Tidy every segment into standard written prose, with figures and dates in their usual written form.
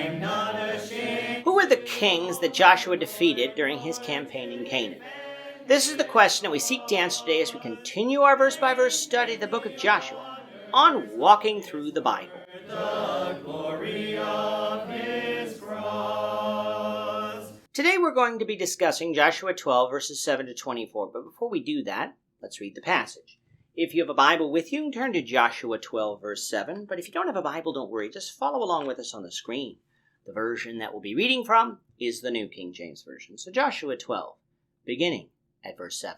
Who were the kings that Joshua defeated during his campaign in Canaan? This is the question that we seek to answer today as we continue our verse-by-verse study of the book of Joshua on Walking Through the Bible. The glory of his cross. Today we're going to be discussing Joshua 12, verses 7 to 24, but before we do that, let's read the passage. If you have a Bible with you, turn to Joshua 12, verse 7, but if you don't have a Bible, don't worry, just follow along with us on the screen. The version that we'll be reading from is the New King James Version. So Joshua 12, beginning at verse 7.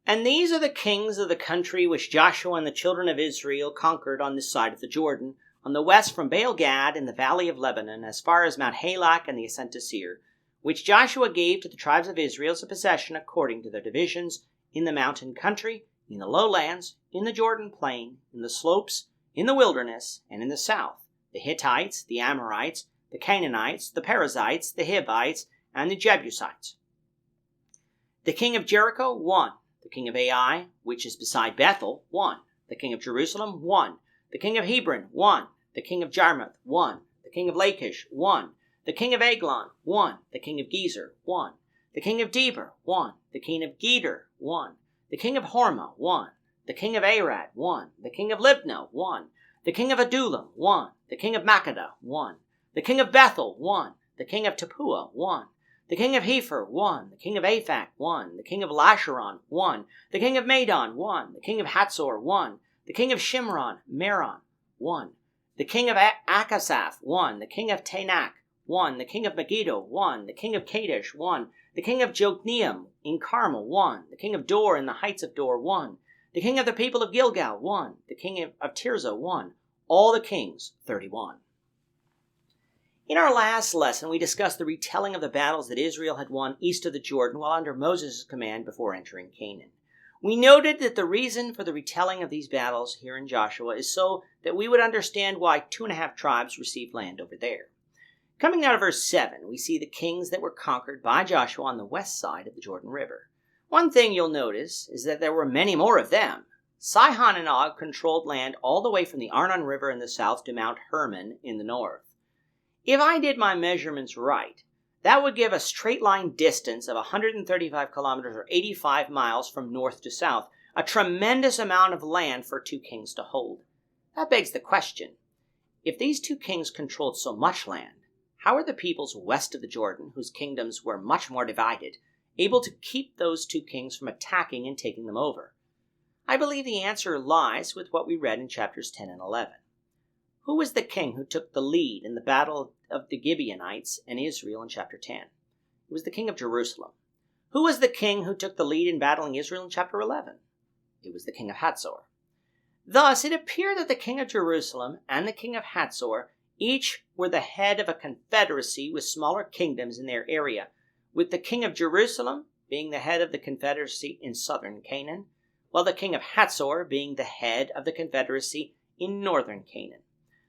And these are the kings of the country which Joshua and the children of Israel conquered on this side of the Jordan, on the west from Baal-Gad in the valley of Lebanon, as far as Mount Halak and the ascent to Seir, which Joshua gave to the tribes of Israel as a possession according to their divisions, in the mountain country, in the lowlands, in the Jordan plain, in the slopes, in the wilderness, and in the south, the Hittites, the Amorites, the Canaanites, the Perizzites, the Hivites, and the Jebusites. The king of Jericho, 1. The king of Ai, which is beside Bethel, 1. The king of Jerusalem, 1. The king of Hebron, 1. The king of Jarmuth, 1. The king of Lachish, 1. The king of Eglon, 1. The king of Gezer, 1. The king of Deber, 1. The king of Geder, 1. The king of Hormah, 1. The king of Arad, 1. The king of Libnah, 1. The king of Adullam, 1. The king of Makkedah, 1. The king of Bethel, 1. The king of Tappuah, 1. The king of Hepher, 1. The king of Aphak, 1. The king of Lasharon, 1. The king of Madon, 1. The king of Hatzor, 1. The king of Shimron, Meron, 1. The king of Akasaph, 1. The king of Tanakh, 1. The king of Megiddo, 1. The king of Kadesh, 1. The king of Jokneam in Carmel, 1. The king of Dor in the heights of Dor, 1. The king of the people of Gilgal, 1. The king of Tirzah, 1. All the kings, 31. In our last lesson, we discussed the retelling of the battles that Israel had won east of the Jordan while under Moses' command before entering Canaan. We noted that the reason for the retelling of these battles here in Joshua is so that we would understand why 2.5 tribes received land over there. Coming out of verse 7, we see the kings that were conquered by Joshua on the west side of the Jordan River. One thing you'll notice is that there were many more of them. Sihon and Og controlled land all the way from the Arnon River in the south to Mount Hermon in the north. If I did my measurements right, that would give a straight line distance of 135 kilometers or 85 miles from north to south, a tremendous amount of land for 2 kings to hold. That begs the question, if these 2 kings controlled so much land, how are the peoples west of the Jordan, whose kingdoms were much more divided, able to keep those 2 kings from attacking and taking them over? I believe the answer lies with what we read in chapters 10 and 11. Who was the king who took the lead in the battle of the Gibeonites and Israel in chapter 10? It was the king of Jerusalem. Who was the king who took the lead in battling Israel in chapter 11? It was the king of Hatzor. Thus, it appeared that the king of Jerusalem and the king of Hatzor each were the head of a confederacy with smaller kingdoms in their area, with the king of Jerusalem being the head of the confederacy in southern Canaan, while the king of Hatzor being the head of the confederacy in northern Canaan.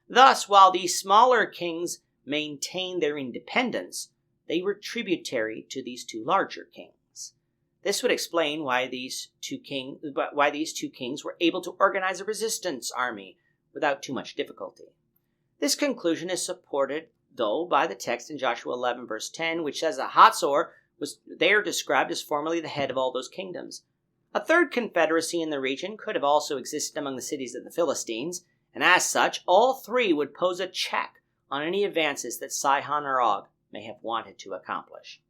Thus, while these smaller kings maintained their independence, they were tributary to these 2 larger kings. This would explain why these two kings were able to organize a resistance army without too much difficulty. This conclusion is supported, though, by the text in Joshua 11, verse 10, which says that Hatzor was there described as formerly the head of all those kingdoms. A third confederacy in the region could have also existed among the cities of the Philistines, and as such, all 3 would pose a check on any advances that Sihon or Og may have wanted to accomplish.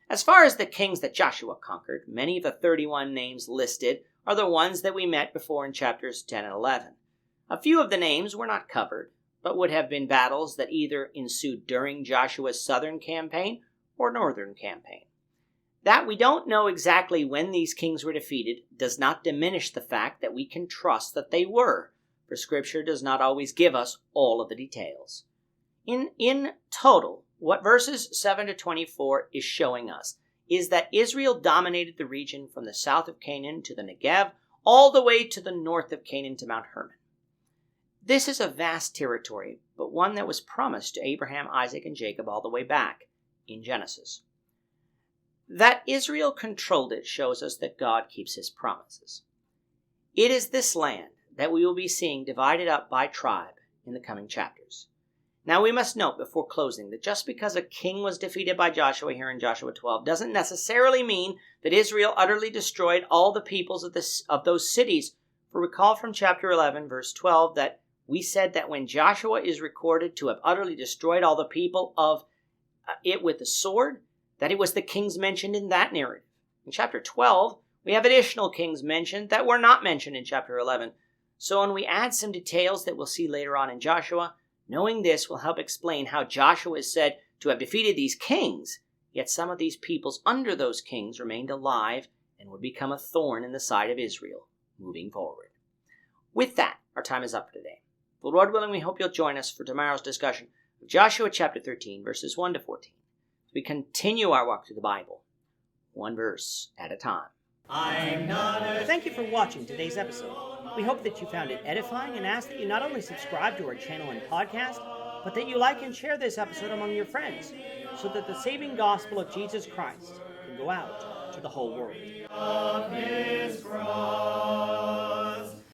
As far as the kings that Joshua conquered, many of the 31 names listed are the ones that we met before in chapters 10 and 11. A few of the names were not covered, but would have been battles that either ensued during Joshua's southern campaign or northern campaign. That we don't know exactly when these kings were defeated does not diminish the fact that we can trust that they were, for Scripture does not always give us all of the details. In total, what verses 7 to 24 is showing us is that Israel dominated the region from the south of Canaan to the Negev, all the way to the north of Canaan to Mount Hermon. This is a vast territory, but one that was promised to Abraham, Isaac, and Jacob all the way back in Genesis. That Israel controlled it shows us that God keeps his promises. It is this land that we will be seeing divided up by tribe in the coming chapters. Now we must note before closing that just because a king was defeated by Joshua here in Joshua 12 doesn't necessarily mean that Israel utterly destroyed all the peoples of those cities. For recall from chapter 11, verse 12, that we said that when Joshua is recorded to have utterly destroyed all the people of it with the sword, that it was the kings mentioned in that narrative. In chapter 12, we have additional kings mentioned that were not mentioned in chapter 11. So when we add some details that we'll see later on in Joshua, knowing this will help explain how Joshua is said to have defeated these kings, yet some of these peoples under those kings remained alive and would become a thorn in the side of Israel moving forward. With that, our time is up for today. But Lord willing, we hope you'll join us for tomorrow's discussion of Joshua chapter 13, verses 1 to 14. As we continue our walk through the Bible, one verse at a time. Thank you for watching today's episode. We hope that you found it edifying and ask that you not only subscribe to our channel and podcast, but that you like and share this episode among your friends so that the saving gospel of Jesus Christ can go out to the whole world.